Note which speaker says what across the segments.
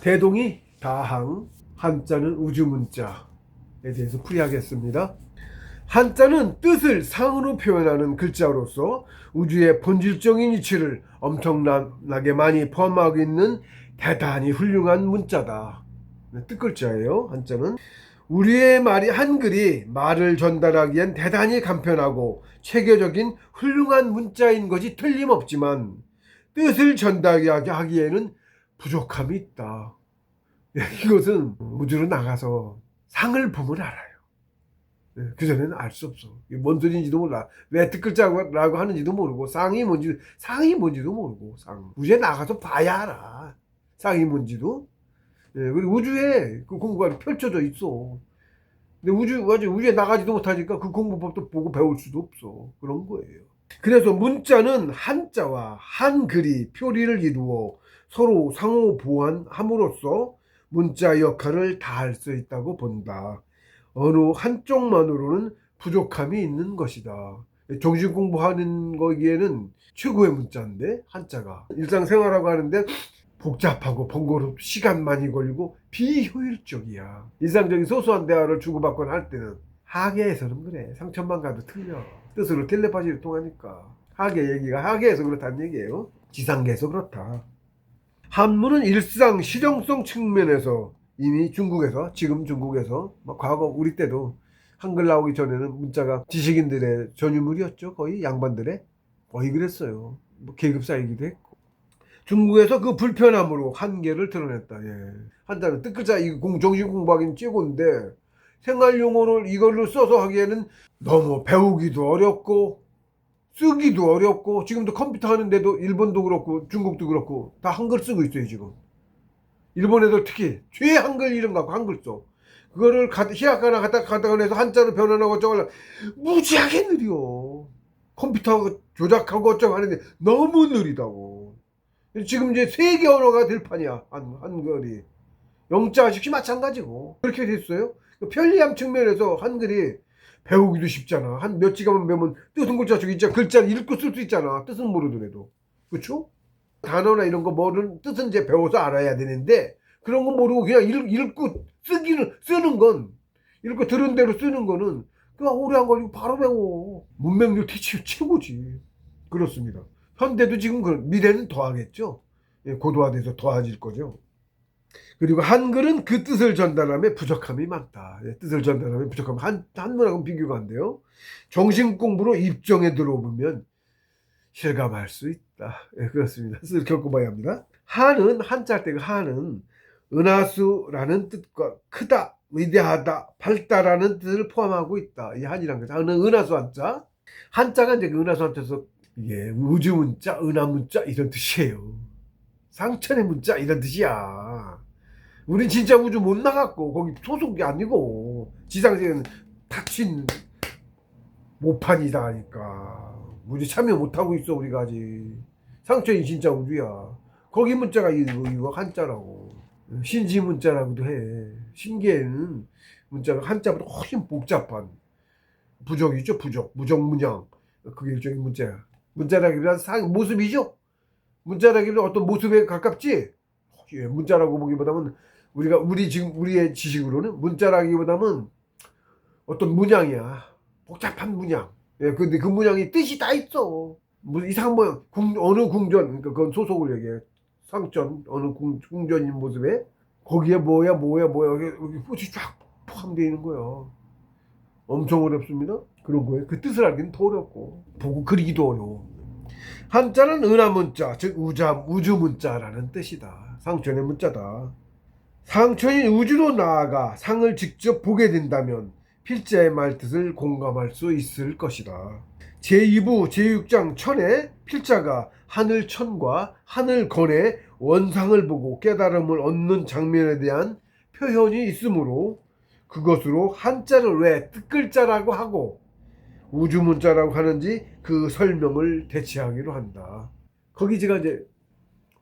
Speaker 1: 대동이 다항, 한자는 우주문자에 대해서 풀이하겠습니다. 한자는 뜻을 상으로 표현하는 글자로서 우주의 본질적인 이치를 엄청나게 많이 포함하고 있는 대단히 훌륭한 문자다. 뜻글자예요. 한자는 우리의 말이 한글이 말을 전달하기엔 대단히 간편하고 체계적인 훌륭한 문자인 것이 틀림없지만 뜻을 전달하기에는 부족함이 있다. 이것은 우주로 나가서 상을 보면 알아요. 그전에는 알 수 없어. 뭔 소리인지도 몰라. 왜 뜻글자라고 하는지도 모르고 상이 뭔지도 모르고 우주에 나가서 봐야 알아. 상이 뭔지도. 그리고 우주에 그 공부가 펼쳐져 있어. 근데 우주에 나가지도 못하니까 그 공부법도 보고 배울 수도 없어. 그런 거예요. 그래서 문자는 한자와 한글이 표리를 이루어 서로 상호 보완함으로써 문자 역할을 다할 수 있다고 본다. 어느 한쪽만으로는 부족함이 있는 것이다. 정신 공부하는 거기에는 최고의 문자인데 한자가 일상생활하고 하는데 복잡하고 번거롭고 시간 많이 걸리고 비효율적이야. 일상적인 소소한 대화를 주고받거나 할 때는 하계에서는 그래. 상천만 가도 틀려. 뜻으로 텔레파시를 통하니까. 하계 얘기가 하계에서 그렇다는 얘기예요. 지상계에서 그렇다. 한문은 일상 실용성 측면에서 이미 지금 중국에서 과거 우리 때도 한글 나오기 전에는 문자가 지식인들의 전유물이었죠. 거의 양반들의 거의 그랬어요. 계급 쌓이기도 했고. 중국에서 그 불편함으로 한계를 드러냈다. 예. 한자는 뜻글자 정신 공부하기는 찌고인데 생활 용어를 이걸로 써서 하기에는 너무 배우기도 어렵고 쓰기도 어렵고 지금도 컴퓨터 하는데도 일본도 그렇고 중국도 그렇고 다 한글 쓰고 있어요 지금. 일본 애들 특히 죄 한글 이름 갖고 한글 써. 그거를 히라카나 가다가 해서 한자로 변환하고 어쩌고 무지하게 느려. 컴퓨터 조작하고 어쩌고 하는데 너무 느리다고. 지금 이제 세계 언어가 될 판이야 한글이. 영자식이 마찬가지고 그렇게 됐어요. 편리함 측면에서 한글이 배우기도 쉽잖아. 한 몇 시간만 배우면 뜻은 글자씩 있잖아. 글자를 읽고 쓸 수 있잖아. 뜻은 모르더라도. 그쵸? 단어나 이런 거 뭐를 뜻은 이제 배워서 알아야 되는데 그런 거 모르고 그냥 읽고 쓰는 건 읽고 들은 대로 쓰는 거는 그냥 오래 안 걸리고 바로 배워. 문맹률 최고지. 그렇습니다. 현대도 지금 미래는 더 하겠죠. 고도화돼서 더해질 거죠. 그리고 한글은 그 뜻을 전달함에 부족함이 많다. 뜻을 전달함에 부족함. 한문하고는 비교가 안 돼요. 정신 공부로 입정에 들어보면 실감할 수 있다. 그렇습니다. 뜻을 겪어봐야 합니다. 한자 때 그 한은 은하수라는 뜻과 크다, 위대하다, 밝다라는 뜻을 포함하고 있다. 이 한이란 거죠. 은하수 한자. 한자가 이제 그 은하수 한자에서 이게 우주 문자, 은하 문자 이런 뜻이에요. 상천의 문자 이런 뜻이야. 우린 진짜 우주 못 나갔고 거기 소속이 아니고 지상세계는 닫힌 모판이다 하니까 우주 참여 못하고 있어 우리가 아직. 상천이 진짜 우주야. 거기 문자가 이거 한자라고. 신지 문자라고도 해. 신기에는 문자가 한자보다 훨씬 복잡한 부적이죠. 부적 무정문양. 그게 일종의 문자야. 문자라기보다는 모습이죠. 문자라기보다 어떤 모습에 가깝지. 문자라고 보기보다는 우리의 지식으로는 문자라기보다는 어떤 문양이야. 복잡한 문양. 근데 그 문양이 뜻이 다 있어. 이상한 모양. 어느 궁전, 그러니까 그건 소속을 얘기해. 상전, 어느 궁전인 모습에 거기에 뭐야. 여기 꽃이 쫙 포함되어 있는 거야. 엄청 어렵습니다. 그런 거예요. 그 뜻을 알기는 더 어렵고 보고 그리기도 어려워. 한자는 은하문자, 즉 우주문자라는 뜻이다. 상천의 문자다. 상천이 우주로 나아가 상을 직접 보게 된다면 필자의 말뜻을 공감할 수 있을 것이다. 제2부 제6장 천에 필자가 하늘천과 하늘건의 원상을 보고 깨달음을 얻는 장면에 대한 표현이 있으므로 그것으로 한자를 왜 뜻글자라고 하고 우주문자라고 하는지 그 설명을 대체하기로 한다. 거기 제가 이제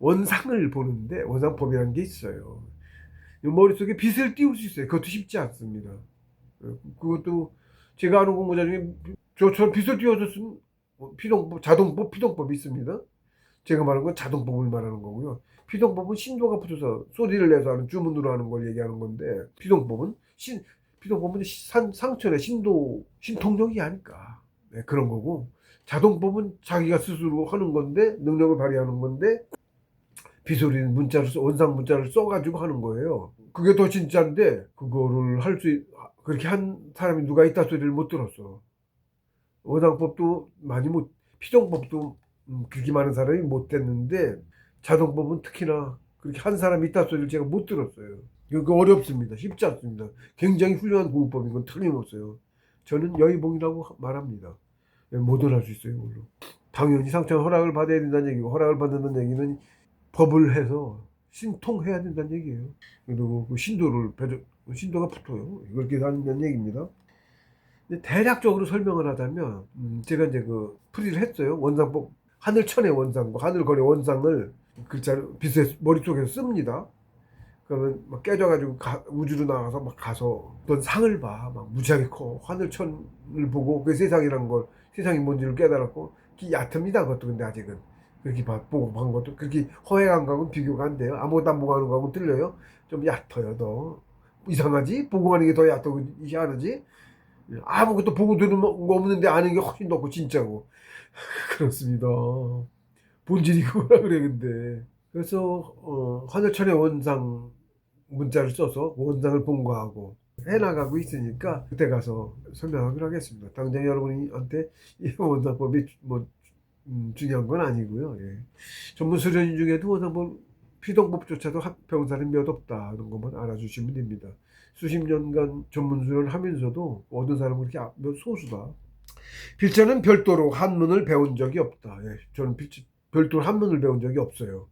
Speaker 1: 원상을 보는데 원상법이라는 게 있어요. 머릿속에 빛을 띄울 수 있어요. 그것도 쉽지 않습니다. 그것도 제가 아는 공부자 중에 저처럼 빛을 띄워서 쓴 자동법, 피동법이 있습니다. 제가 말하는 건 자동법을 말하는 거고요. 피동법은 신도가 붙어서 소리를 내서 하는 주문으로 하는 걸 얘기하는 건데 피동법은 상천의 신통력이 아닐까. 네, 그런 거고 자동법은 자기가 스스로 하는 건데 능력을 발휘하는 건데 비소리는 원상 문자를 써가지고 하는 거예요. 그게 더 진짜인데 그거를 그렇게 한 사람이 누가 있다 소리를 못 들었어. 원상법도 많이 못, 피동법도 그렇게 많은 사람이 못 됐는데 자동법은 특히나 그렇게 한 사람이 있다 소리를 제가 못 들었어요. 이거 어렵습니다. 쉽지 않습니다. 굉장히 훌륭한 공부법인 건 틀림없어요. 저는 여의봉이라고 말합니다. 뭐든 할 수 있어요, 이걸로. 당연히 상처는 허락을 받아야 된다는 얘기고, 허락을 받는다는 얘기는 법을 해서 신통해야 된다는 얘기예요. 그리고 그 신도가 붙어요. 그렇게 하는 얘기입니다. 대략적으로 설명을 하자면, 제가 이제 그 풀이를 했어요. 원상법, 하늘천의 원상과 하늘거래 원상을 글자를 빗에 머릿속에서 씁니다. 그러면 막 깨져가지고 우주로 나가서 막 가서 어떤 상을 봐. 막 무지하게 커. 하늘천을 보고 그 세상이 뭔지를 깨달았고, 얕습니다. 그것도 근데 아직은. 그렇게 보고 한 것도 그렇게 허행한 거하고는 비교가 안 돼요. 아무것도 안 보고 하는 거하고는 틀려요. 좀 얕아요, 더. 이상하지? 보고 하는 게 더 얕다고 희한하지? 아무것도 보고 들은 거 없는데 아는 게 훨씬 더 진짜고. 그렇습니다. 본질이 그거라 그래, 근데. 그래서, 하늘천의 원상 문자를 써서 원상을 본거하고 해나가고 있으니까 그때 가서 설명하기로 하겠습니다. 당장 여러분한테 이 원상법이 뭐 중요한 건 아니고요. 예. 전문 수련인 중에도 원상법 피동법조차도 배운 사람이 몇 없다 이런 것만 알아주시면 됩니다. 수십 년간 전문 수련을 하면서도 얻은 사람은 그렇게 몇 소수다. 필자는 별도로 한문을 배운 적이 없다. 예. 저는 별도로 한문을 배운 적이 없어요.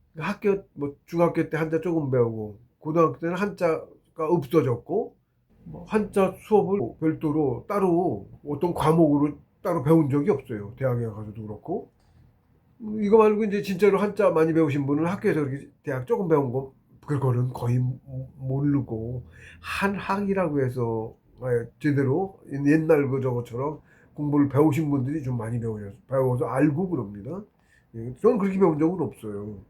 Speaker 1: 중학교 때 한자 조금 배우고 고등학교 때는 한자가 없어졌고 한자 수업을 별도로 따로 어떤 과목으로 따로 배운 적이 없어요. 대학에 가서도 그렇고. 이거 말고 이제 진짜로 한자 많이 배우신 분은 학교에서 그렇게 대학 조금 배운 거 그거는 거의 모르고 한학이라고 해서 제대로 옛날 저것처럼 공부를 배우신 분들이 좀 많이 배워서 알고 그럽니다. 저는 그렇게 배운 적은 없어요.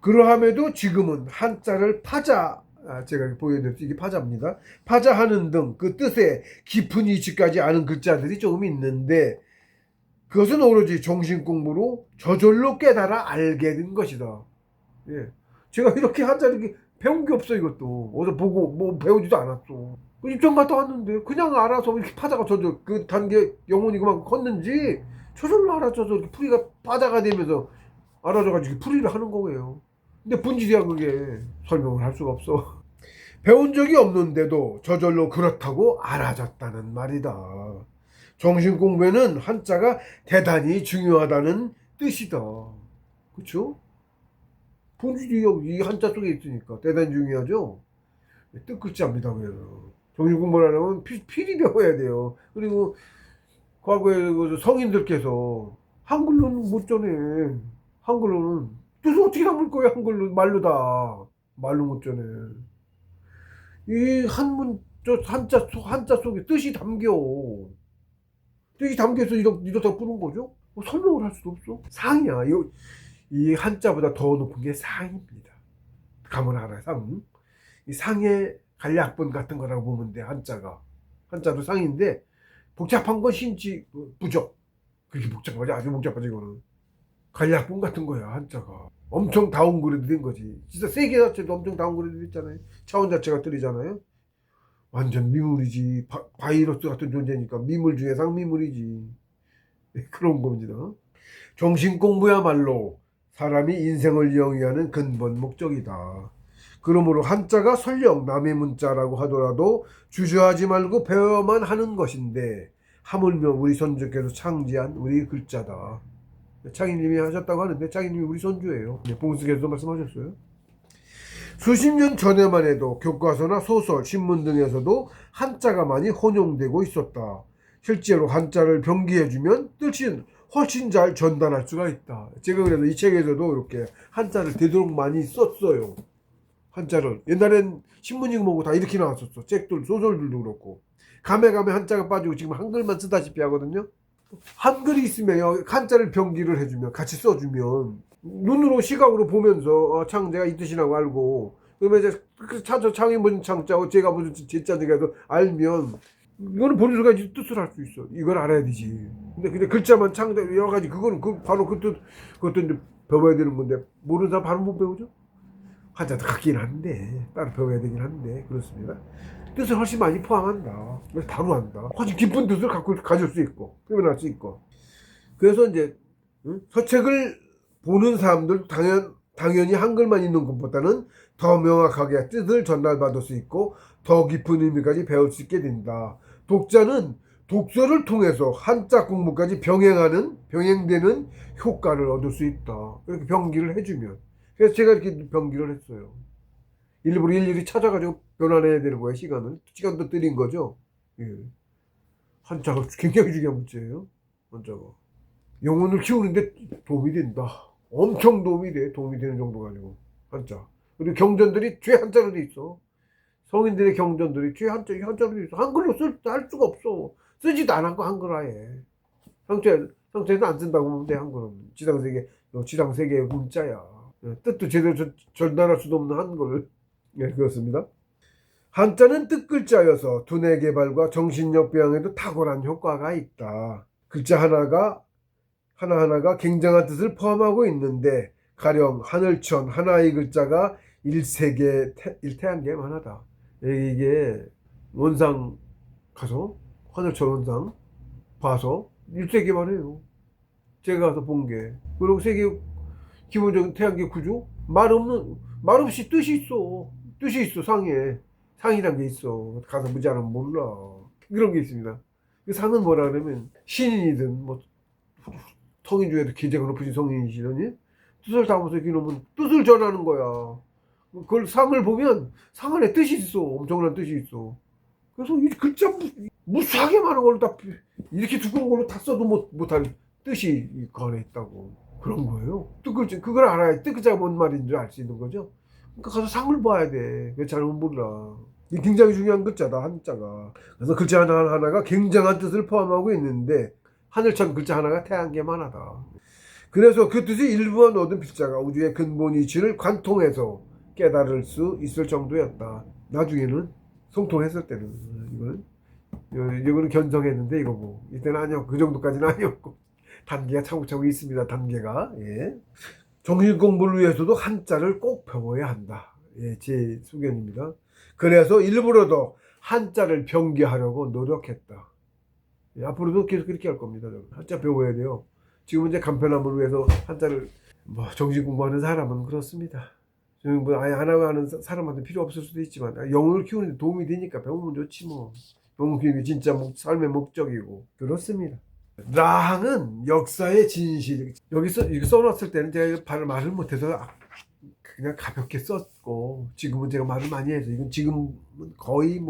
Speaker 1: 그러함에도 지금은 한자를 제가 보여드렸죠. 이게 파자입니다. 파자하는 등 그 뜻의 깊은 이치까지 아는 글자들이 조금 있는데 그것은 오로지 정신 공부로 저절로 깨달아 알게 된 것이다. 예. 제가 이렇게 한자를 배운 게 없어. 이것도 어디서 보고 뭐 배우지도 않았어. 입장 갔다 왔는데 그냥 알아서 이렇게 파자가 그 단계 영혼이 그만 컸는지 저절로 알아져서 이렇게 풀이가 파자가 되면서 알아져가지고 풀이를 하는 거예요. 근데 본질이야 그게. 설명을 할 수가 없어. 배운 적이 없는데도 저절로 그렇다고 알아졌다는 말이다. 정신공부에는 한자가 대단히 중요하다는 뜻이다. 그쵸? 본질이 이 한자 속에 있으니까 대단히 중요하죠. 뜻글자입니다. 그래서 정신공부를 하려면 필히 배워야 돼요. 그리고 과거에 성인들께서 한글로는 못 전해. 한글로는 뜻을 어떻게 담을 거야. 한글로 말로 다 말로 못 전해. 이 한자 속에 뜻이 담겨서 이렇다 부른 거죠. 설명을 할 수도 없어. 상이야. 이 한자보다 더 높은 게 상입니다. 가문 알아, 상. 이 상의 간략본 같은 거라고 보면 돼. 한자도 상인데 복잡한 건 신지 부적. 그렇게 복잡하지. 아주 복잡하지. 이거는 간략본 같은 거야. 한자가 엄청 다운그레이드 된 거지. 진짜 세계 자체도 엄청 다운그레이드 됐잖아요. 차원 자체가 틀리잖아요. 완전 미물이지. 바이러스 같은 존재니까 미물 중에 상미물이지. 그런 겁니다. 정신공부야말로 사람이 인생을 영위하는 근본 목적이다. 그러므로 한자가 설령 남의 문자라고 하더라도 주저하지 말고 배워야만 하는 것인데 하물며 우리 선조께서 창지한 우리 글자다. 창의님이 하셨다고 하는데 창의님이 우리 선조예요. 봉숙에서도 말씀하셨어요. 수십 년 전에만 해도 교과서나 소설, 신문 등에서도 한자가 많이 혼용되고 있었다. 실제로 한자를 병기해주면 뜻이 훨씬 잘 전달할 수가 있다. 제가 그래서 이 책에서도 이렇게 한자를 되도록 많이 썼어요. 한자를. 옛날엔 신문이 뭐고 다 이렇게 나왔었어. 책들, 소설들도 그렇고. 가메가메 한자가 빠지고 지금 한글만 쓰다시피 하거든요. 한글이 있으면 한자를 병기를 해주면 같이 써주면 눈으로 시각으로 보면서 창제가 이 뜻이라고 알고 그러면 이제 그 창이 무슨 창자고 제가 무슨 제자들이라도 알면 이거는 본인 수가 뜻을 할 수 있어. 이걸 알아야 되지. 근데 글자만 창자 여러 가지 그거는 바로 그 뜻 그것도 이제 배워야 되는 건데 모르는 사람 바로 못 배우죠. 한자도 같긴 한데 따로 배워야 되긴 한데 그렇습니다. 뜻을 훨씬 많이 포함한다. 그래서 바로 한다. 훨씬 깊은 뜻을 가질 수 있고 표현할 수 있고. 그래서 이제 서책을 보는 사람들 당연히 한글만 있는 것보다는 더 명확하게 뜻을 전달받을 수 있고 더 깊은 의미까지 배울 수 있게 된다. 독자는 독서를 통해서 한자 공부까지 병행되는 효과를 얻을 수 있다. 이렇게 병기를 해주면. 그래서 제가 이렇게 병기를 했어요. 일부러 일일이 찾아가지고 변환해야 되는 거예요. 시간도 들인 거죠. 예. 한자가 굉장히 중요한 문제예요. 한자가. 영혼을 키우는데 도움이 된다. 엄청 도움이 돼. 도움이 되는 정도가 아니고. 한자. 그리고 경전들이 죄 한자로 돼 있어. 성인들의 경전들이 죄 한자로 돼 있어. 한글로 할 수가 없어. 쓰지도 않았고 한글 아예. 상처에서 안 쓴다고 보면 돼. 한글은. 지상세계의 문자야. 뜻도 제대로 전달할 수도 없는 한글. 예, 그렇습니다. 한자는 뜻글자여서 두뇌 개발과 정신력 배양에도 탁월한 효과가 있다. 글자 하나하나가 굉장한 뜻을 포함하고 있는데 가령 하늘천 하나의 글자가 일태양계만 하다. 이게 원상 가서 하늘천 원상 봐서 일세계만 해요. 제가 가서 본 게. 그리고 세계 기본적인 태양계 구조 말 없이 뜻이 있어. 상이란 게 있어. 가서 무지하면 몰라. 그런 게 있습니다. 그 상은 뭐라 그러면 신인이든 뭐 성인 중에도 기재가 높으신 성인이시더니 뜻을 담아서 이놈은 뜻을 전하는 거야. 그걸 상을 보면 상 안에 뜻이 있어. 엄청난 뜻이 있어. 그래서 이 글자 무수하게 많은 걸 다 이렇게 두꺼운 걸로 다 써도 못할 뜻이 그 안에 있다고. 그런 거예요. 뜻글자 그걸 알아야 뜻글자가 뭔 말인 줄 알 수 있는 거죠. 그러니까 가서 상을 봐야 돼. 왜 잘못 몰라. 이게 굉장히 중요한 글자다 한자가. 그래서 글자 하나하나가 굉장한 뜻을 포함하고 있는데 하늘천 글자 하나가 태양계만 하다. 그래서 그 뜻이 일부만 얻은 필자가 우주의 근본 이치를 관통해서 깨달을 수 있을 정도였다. 나중에는 성통했을 때는 이거는 견성했는데 이거 뭐 이때는 아니었고 그 정도까지는 아니었고 단계가 차곡차곡 있습니다. 단계가. 예. 정신 공부를 위해서도 한자를 꼭 배워야 한다. 예, 제 소견입니다. 그래서 일부러도 한자를 병기하려고 노력했다. 예, 앞으로도 계속 그렇게 할 겁니다. 한자 배워야 돼요. 지금 이제 간편함을 위해서 한자를 정신 공부하는 사람은 그렇습니다. 아예 안 하는 사람한테 필요 없을 수도 있지만 영혼을 키우는 데 도움이 되니까 배우면 좋지 뭐. 영혼 키우는 게 진짜 삶의 목적이고 그렇습니다. 라항은 역사의 진실. 여기서 이거 써놨을 때는 제가 말을 못해서 그냥 가볍게 썼고 지금은 제가 말을 많이 해서 이건 지금은 거의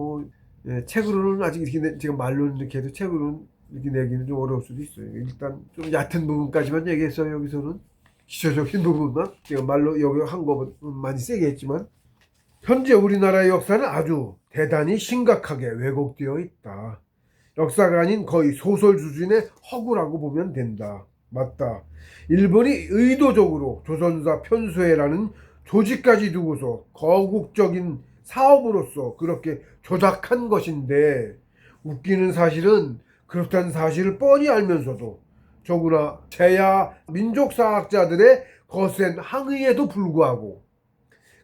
Speaker 1: 책으로는 아직 이렇게 제가 말로는 이렇게 해도 책으로는 이렇게 내기는 좀 어려울 수도 있어요. 일단 좀 얕은 부분까지만 얘기했어요. 여기서는 기초적인 부분만 제가 말로 여기 한 거는 많이 세게 했지만 현재 우리나라의 역사는 아주 대단히 심각하게 왜곡되어 있다. 역사가 아닌 거의 소설 수준의 허구라고 보면 된다. 맞다. 일본이 의도적으로 조선사 편수회라는 조직까지 두고서 거국적인 사업으로서 그렇게 조작한 것인데 웃기는 사실은 그렇다는 사실을 뻔히 알면서도 더구나 제야 민족사학자들의 거센 항의에도 불구하고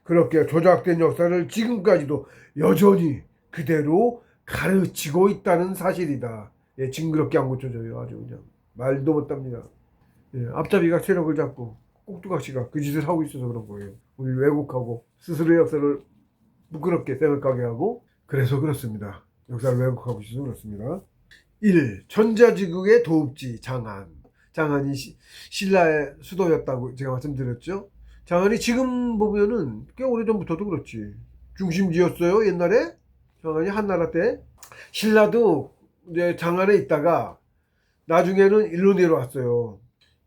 Speaker 1: 그렇게 조작된 역사를 지금까지도 여전히 그대로 가르치고 있다는 사실이다. 예, 징그럽게 안 고쳐져요. 아주 그냥 말도 못합니다. 예, 앞잡이가 세력을 잡고 꼭두각시가 그 짓을 하고 있어서 그런 거예요. 우리 왜곡하고 스스로의 역사를 부끄럽게 생각하게 하고 그래서 그렇습니다. 역사를 왜곡하고 있어서 그렇습니다. 1. 전자지국의 도읍지 장안. 장안이 신라의 수도였다고 제가 말씀드렸죠. 장안이 지금 보면은 꽤 오래전부터도 그렇지. 중심지였어요. 옛날에 장안이 한나라 때. 신라도 이제 장안에 있다가 나중에는 일로 내려왔어요.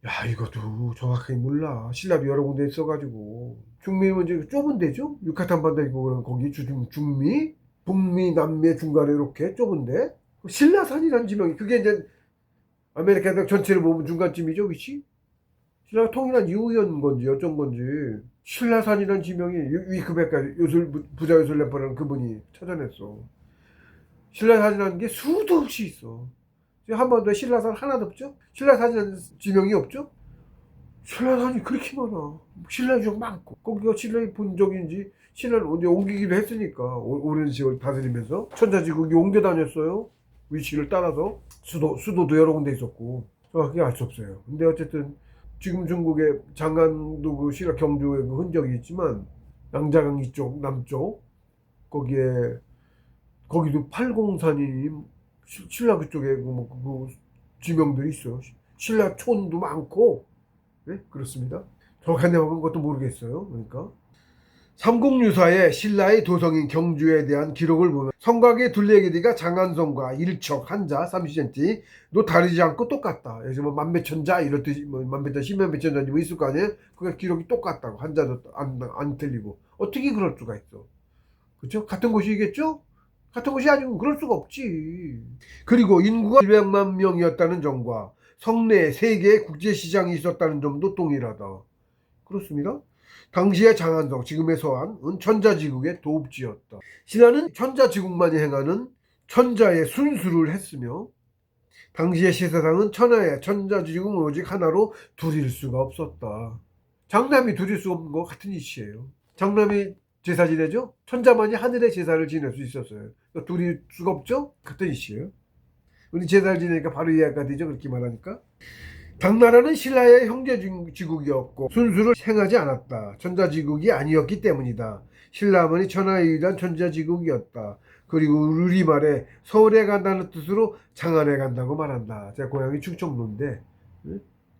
Speaker 1: 야, 이것도 정확하게 몰라. 신라도 여러 군데 있어가지고. 중미는 이제 좁은 데죠? 유카탄 반도 있고 그런 거기 중미, 북미, 남미 중간에 이렇게 좁은데. 신라산이라는 지명이 그게 이제 아메리카 전체를 보면 중간쯤이죠, 그렇지? 신라가 통일한 이후였는 건지 어쩐 건지 신라산이라는 지명이 위크백과 부자 요술 래퍼라는 그분이 찾아냈어. 신라산이라는 게 수도 없이 있어. 한반도에 신라산 하나도 없죠? 신라산이라는 지명이 없죠? 신라산이 그렇게 많아. 신라 유적 많고 거기가 신라의 본적인지 신라를 언제 옮기기로 했으니까 오랜 시간을 다스리면서 천자지국이 옮겨 다녔어요. 위치를 따라서 수도도 여러 군데 있었고 정확하게 알 수 없어요. 근데 어쨌든 지금 중국의 장안도 그 신라 경주의 그 흔적이 있지만 양자강 이쪽 남쪽 거기도 팔공산이 신라 그쪽에 그 지명들이 있어요. 신라촌도 많고 네? 그렇습니다. 정확한 내용은 그것도 모르겠어요. 그러니까 삼국유사의 신라의 도성인 경주에 대한 기록을 보면 성곽의 둘레 길이가 장안성과 일척 한자 30cm도 다르지 않고 똑같다. 여기서 뭐 만배천자 이럴 듯이 뭐 만배천 십만배천자 뭐 있을 거 아니에요? 그게 기록이 똑같다고 한자도 안 틀리고 어떻게 그럴 수가 있어? 그렇죠? 같은 곳이겠죠? 같은 곳이 아니고 그럴 수가 없지. 그리고 인구가 100만 명이었다는 점과 성내에 3개의 국제시장이 있었다는 점도 동일하다. 그렇습니다. 당시의 장안성, 지금의 서안은 천자지국의 도읍지였다. 신라는 천자지국만이 행하는 천자의 순수를 했으며 당시의 시세상은 천하의 천자지국은 오직 하나로 둘일 수가 없었다. 장남이 둘일 수 없는 것 같은 이치예요. 장남이 제사 지내죠? 천자만이 하늘의 제사를 지낼 수 있었어요. 그러니까 둘일 수가 없죠? 같은 이치예요. 우리 제사를 지내니까 바로 이해가 되죠? 그렇게 말하니까. 당나라는 신라의 형제지국이었고 순수를 행하지 않았다. 천자지국이 아니었기 때문이다. 신라만이 천하의 유일한 천자지국이었다. 그리고 우리말에 서울에 간다는 뜻으로 장안에 간다고 말한다. 제 고향이 충청도인데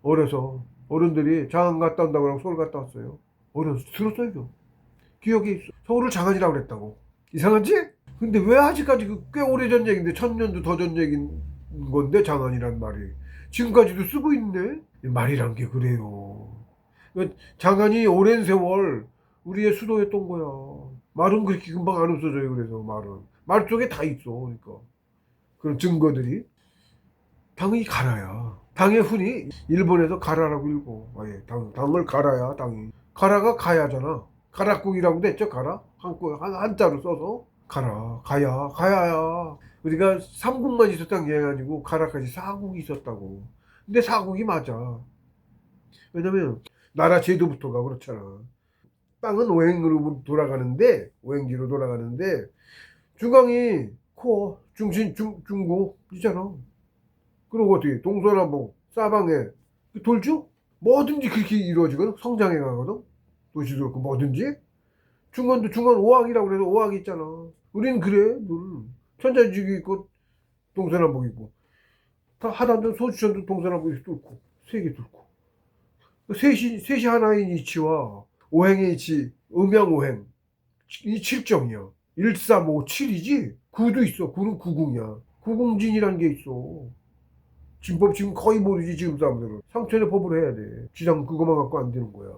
Speaker 1: 어려서 어른들이 장안 갔다 온다고 하고 서울 갔다 왔어요. 어려서 들었어요. 기억이 있어. 서울을 장안이라고 그랬다고. 이상하지? 근데 왜 아직까지 꽤 오래전 얘기인데 1000년도 더 전 얘기인 건데 장안이란 말이 지금까지도 쓰고 있네. 말이란 게 그래요. 장안이 오랜 세월 우리의 수도였던 거야. 말은 그렇게 금방 안 없어져요. 그래서 말 속에 다 있어. 그러니까 그런 증거들이 당이 가라야. 당의 훈이 일본에서 가라라고 읽고 아예 당을 가라야 당이 가라가 가야잖아. 가락국이라고도 했죠. 가라 한자로 써서 가야야. 우리가 삼국만 있었던 게 아니고 가라까지 4국이 있었다고. 근데 4국이 맞아. 왜냐면 나라 제도부터가 그렇잖아. 땅은 오행기로 돌아가는데 중앙이 코어 중국이잖아. 그리고 어떻게 동서남북 사방에 돌죠? 뭐든지 그렇게 이루어지거든. 성장해 가거든. 도시도 그렇고 뭐든지. 중간 5항이라고 그래서 5항이 있잖아. 우리는 그래. 천자지국이 있고 동서남북 있고 다 하단도 소주천도 동서남북에서 뚫고 세 개 뚫고 셋이 하나인 이치와 오행의 이치 음양오행 이 7정이야. 1, 3, 5, 7이지 9도 있어. 9는 구궁이야. 구궁진이라는 게 있어. 진법 지금 거의 모르지. 지금 사람들은 상천의 법을 해야 돼. 지장 그거만 갖고 안 되는 거야.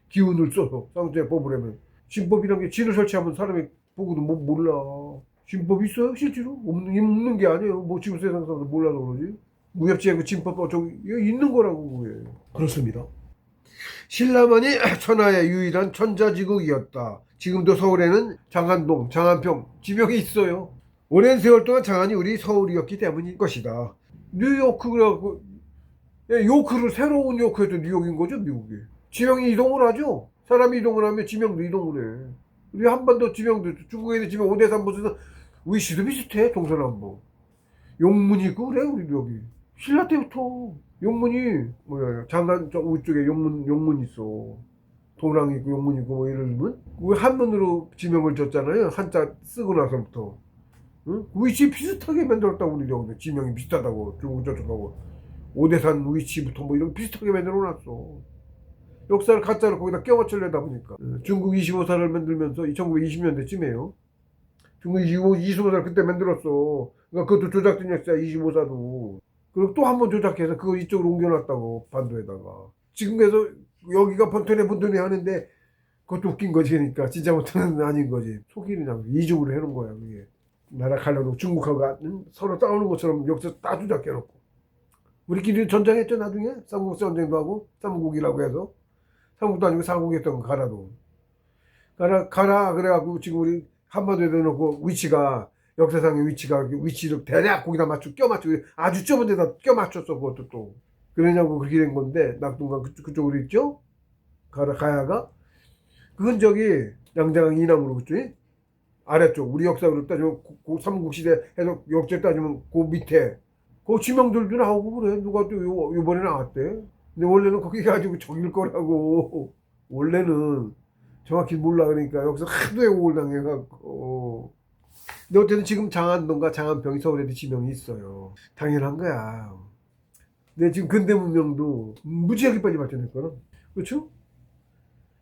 Speaker 1: 기운을 써서 상천의 법을 하면 진법이란 게 진을 설치하면 사람이 보고도 몰라. 진법 있어요? 실제로? 없는 게 아니에요. 뭐 지금 세상 사람들 몰라서 그러지. 무협지의 그 진법 저기 있는 거라고 그래. 그렇습니다. 신라만이 천하의 유일한 천자지국이었다. 지금도 서울에는 장안동, 장안평 지명이 있어요. 오랜 세월 동안 장안이 우리 서울이었기 때문일 것이다. 뉴요크라고 요크를 새로운 요크에도 뉴욕인 거죠, 미국이. 지명이 이동을 하죠. 사람이 이동을 하면 지명도 이동을 해. 우리 한반도 지명도 중국에 있는 지명 오대산 무슨 위치도 비슷해. 동서남북 용문이 있고 그래. 우리도 여기 신라 때부터 용문이 뭐야 장안 저 위쪽에 용문 있어. 동랑 있고 용문 있고 뭐 이러면 왜 한문으로 지명을 줬잖아요. 한자 쓰고 나서부터. 응? 위치 비슷하게 만들었다고 우리 여기 지명이 비슷하다고 중국 저쪽하고 오대산 위치부터 뭐 이런 비슷하게 만들어놨어. 역사를 가짜로 거기다 껴맞추려다 보니까 중국 25사를 만들면서 1920년대쯤에요. 중국 25살 그때 만들었어. 그러니까 그것도 조작된 역사야. 25사도. 그리고 또 한 번 조작해서 그걸 이쪽으로 옮겨놨다고 반도에다가. 지금 그래서 여기가 본토네 하는데 그것도 웃긴 거지. 그러니까 진짜 본토는 아닌 거지. 속이느냐고 이중으로 해놓은 거야. 그게 나라 갈라놓고 중국하고 서로 싸우는 것처럼 역사 다 조작해놓고 우리끼리 전쟁했죠 나중에. 삼국 전쟁도 하고 삼국이라고 해서. 삼국도 아니고 사국했던 거 가라도. 가라 그래갖고 지금 우리 한반도에 놓고 위치가 역사상의 위치를 대략 거기다 껴 맞추고 아주 좁은 데다 껴 맞췄어 그것도 또. 그러냐고 그렇게 된 건데 낙동강 그쪽으로 있죠. 가야가 그건 저기 양자강 이남으로 그쪽 아래쪽 우리 역사로 따지면 삼국시대 해서 역제 따지면 그 밑에 그 지명들도 나오고 그래. 누가 또 요번에 나왔대. 근데 원래는 거기 가지고 저길 거라고. 원래는 정확히 몰라. 그러니까 여기서 하도 왜곡을 당해갖고. 근데 어쨌든 지금 장안동과 장안평이 서울에도 지명이 있어요. 당연한 거야. 근데 지금 근대 문명도 무지하게 빨리 발전했거든. 그렇죠?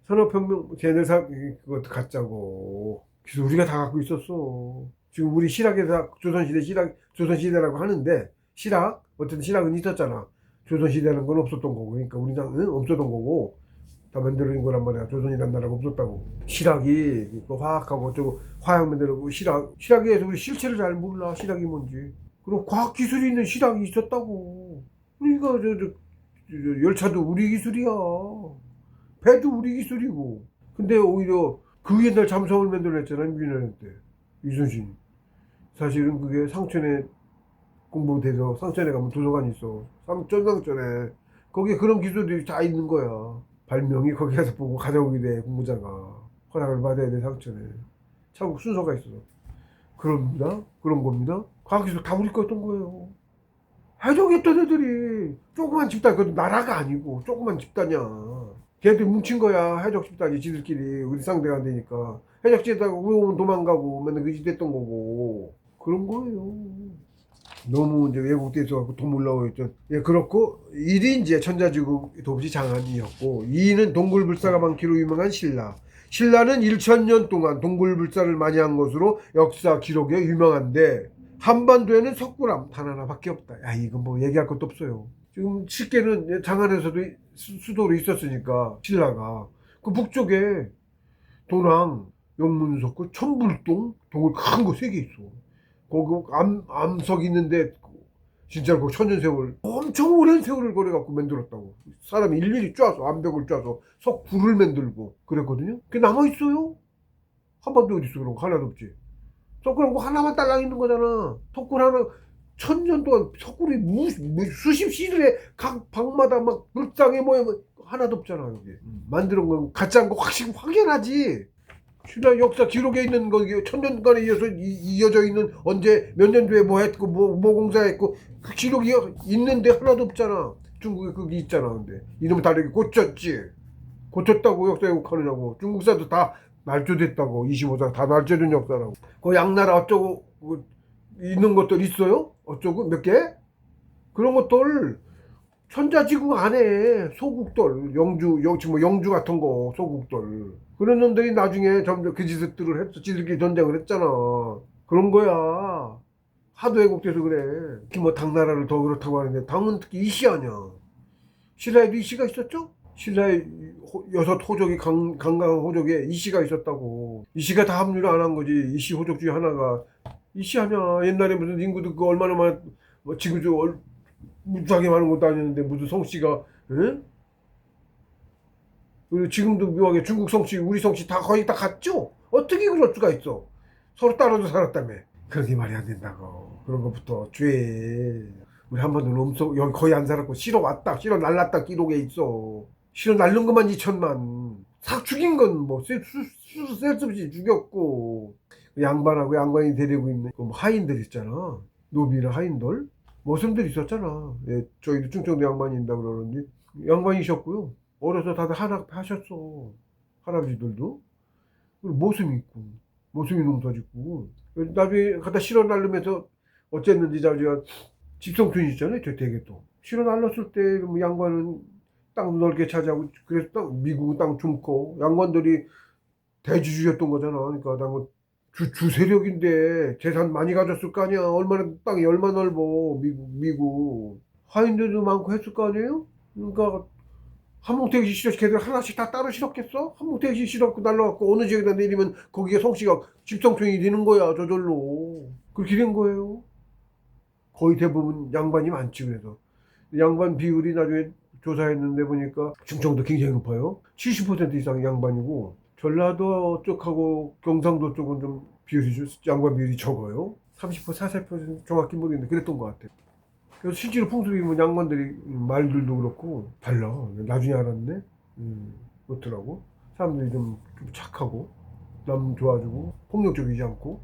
Speaker 1: 산업혁명 걔네사 그것도 가짜고. 그래서 우리가 다 갖고 있었어. 지금 우리 실학에서 조선시대라고 하는데 실학 어쨌든 실학은 있었잖아. 조선시대라는 건 없었던 거고. 그러니까 우리는 없었던 거고 다 만들어진 거란 말이야. 조선이란 나라가 없었다고. 실학이 화학하고 어쩌고 화학 만들고 실학에서 우리 실체를 잘 몰라. 실학이 뭔지. 그럼 과학 기술이 있는 실학이 있었다고. 우리가 열차도 우리 기술이야. 배도 우리 기술이고. 근데 오히려 그 옛날 잠수함을 만들어냈잖아. 유인할 때 유순신이. 사실은 그게 상천에 공부돼서 상천에 가면 도서관이 있어. 전상천에. 거기에 그런 기술들이 다 있는 거야. 발명이 거기 가서 보고 가져오게 돼. 공부자가 허락을 받아야 돼. 상천에 참 순서가 있어. 그런 겁니다. 과학기술 다 우리 거였던 거예요. 해적했던 애들이 조그만 집단, 그것도 나라가 아니고 조그만 집단이야. 걔들 뭉친 거야. 해적 집단이 지들끼리 우리 상대가 안 되니까 해적지에다가 우리 오면 도망가고 맨날 그짓 됐던 거고 그런 거예요. 너무 이제 왜곡돼 있어갖고 돈 몰라고 했죠. 예, 그렇고 1이 이제 천자지구 도부지 장안이었고 2는 동굴불사가 많기로 유명한 신라. 신라는 1000년 동안 동굴불사를 많이 한 것으로 역사 기록에 유명한데 한반도에는 석굴암 단 하나밖에 없다. 야, 이거 뭐 얘기할 것도 없어요. 지금 쉽게는 장안에서도 수도로 있었으니까 신라가 그 북쪽에 도랑, 영문석굴, 천불동 동굴 큰 거 3개 있어. 거기 암석 있는데 진짜 그 천년세월 엄청 오랜 세월을 걸어갖고 만들었다고. 사람이 일일이 쪄서 암벽을 쪄서 석굴을 만들고 그랬거든요. 그게 남아있어요. 한반도 어디 있어. 그런 거 하나도 없지. 석굴 하나만 딸랑 있는 거잖아. 석굴 하나 1000년 동안 석굴이 수십 시들에 각 방마다 막 불상의 모양 하나도 없잖아. 여기 만드는 건 가짜인 거 확연하지. 신라 역사 기록에 있는 거 1000년간에 이어져 있는 언제 몇 년도에 뭐 했고 뭐 공사했고 그 기록이 있는데 하나도 없잖아. 중국에 그게 있잖아. 근데 이름을 다르게 고쳤다고 역사 왜곡하느냐고. 중국 사도 다 날조됐다고. 25장 다 날조된 역사라고. 그 양나라 어쩌고 있는 것들 있어요? 어쩌고 몇 개? 그런 것들 천자지구 안에 소국들 영주 같은 거 소국들 그런 놈들이 나중에 점점 그 짓들을 했어. 지들끼리 전쟁을 했잖아. 그런 거야. 하도 왜곡돼서 그래. 특히 뭐 당나라를 더 그렇다고 하는데 당은 특히 이씨 아니야. 신라에도 이씨가 있었죠? 신라의 6호족이 강강한 호족에 이씨가 있었다고. 이씨가 다 합류를 안 한 거지. 이씨 호족 중에 하나가 이씨 아니야. 옛날에 무슨 인구도 그 얼마나 뭐 지금 무지하게 많은 것도 아니었는데 무슨 성씨가 응? 그리고 지금도 묘하게 중국 성씨 우리 성씨 다 거의 다 같죠? 어떻게 그럴 수가 있어. 서로 따로도 살았다며. 그렇게 말이 안 된다고. 그런 것부터 죄. 우리 한번도 엄청 여기 거의 안 살았고 실어 날랐다 기록에 있어. 실어 날른 것만 2천만. 싹 죽인 건 뭐 쓸 수 없이 죽였고. 양반이 데리고 있는 그 하인들 있잖아. 노비나 하인들 모습들 있었잖아. 예, 저희도 충청도 양반이 있다 그러는데 양반이셨고요. 어려서 다들 하셨어. 할아버지들도. 그리고 모습이 있고 모습이 농사 짓고 나중에 갖다 실어 날르면서 어쨌는지 자기가 집성촌 있잖아요. 저 되게 또 실어 날랐을 때 뭐 양반은 땅 넓게 차지하고 그래서 미국은 땅 줍고 양반들이 대주주였던 거잖아. 그러니까 주 세력인데 재산 많이 가졌을 거 아니야. 땅이 얼마나 넓어. 미국 하인들도 많고 했을 거 아니에요. 그러니까 한뭉태기 실어 걔들 하나씩 다 따로 실었겠어? 한뭉태기 실었고 날라갖고 어느 지역에다 내리면 거기에 성씨가 집성촌이 되는 거야. 저절로 그렇게 된 거예요. 거의 대부분 양반이 많지. 그래서 양반 비율이 나중에 조사했는데 보니까 충청도 굉장히 높아요. 70% 이상 양반이고 전라도 쪽하고 경상도 쪽은 좀 비율이 양반 비율이 적어요. 30% 40% 정확히 모르겠는데 그랬던 것 같아요. 그래서 실제로 풍습이 뭐 양반들이 말들도 그렇고 달라. 나중에 알았네. 그렇더라고. 사람들이 좀 착하고 남 도와주고 폭력적이지 않고